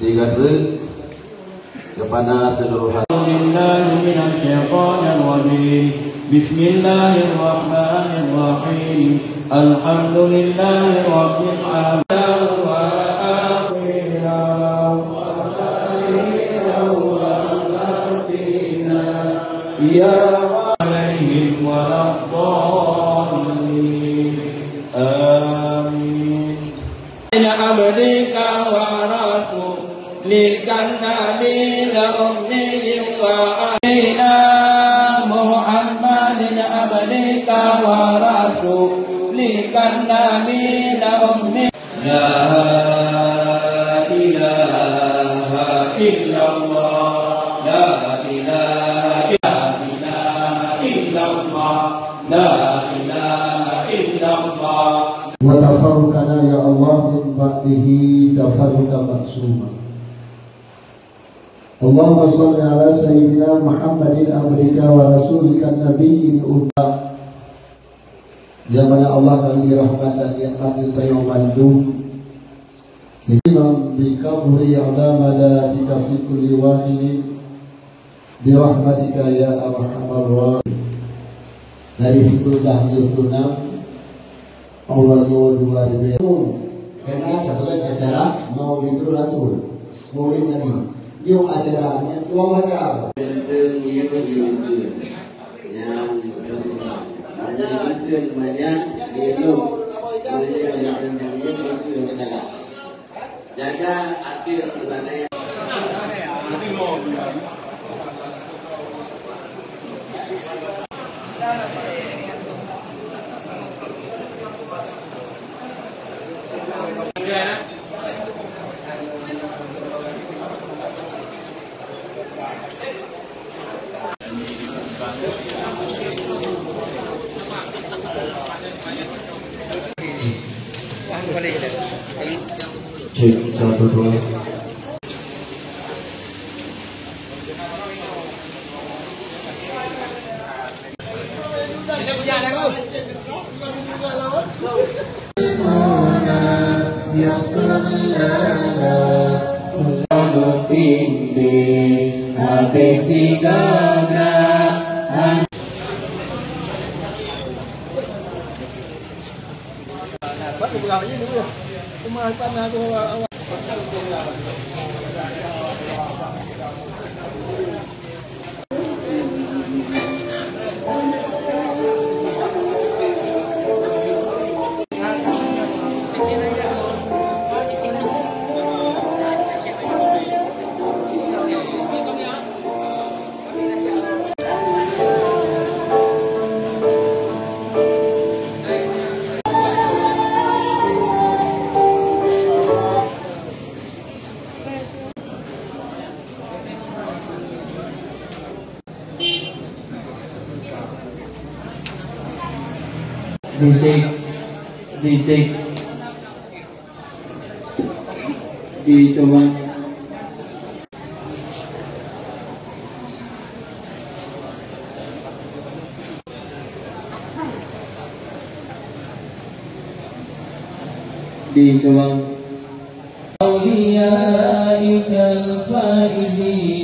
sehingga kepada seluruh Bismillahirrahmanirrahim. Alhamdulillahirabbil alamin. Ya alaihim waladdallin. Amin. Ya abdika wa rasulikan nabiyya ummi wa aina Muhammadin abdika wa rasulikan nabiyya ummi. La ilaha illallah. La ilaha illallah. La ilaha illallah. Wa tafarraqana ya Allah min ba'dihi tafarruqa maksuma. Allahumma shalli ala sayyidina Muhammadin abdika wa rasulika nabiyyin umma. Yang mana Allah kami rahmat dan nikmat tayo mandu. Sehingga bikaburi a'lamadatika fi kulli wahidin bi rahmatika ya arhamar rahimin. Dari Hibul Bahril Tunam Allah 2000. Karena adalah acara Maulidul Rasul, Maulid Nabi. Yung acaranya dua macam. Jaga hati ibadah. Cek 1 2. Dicek dicoba dicoba. Auliya ibn al-faizi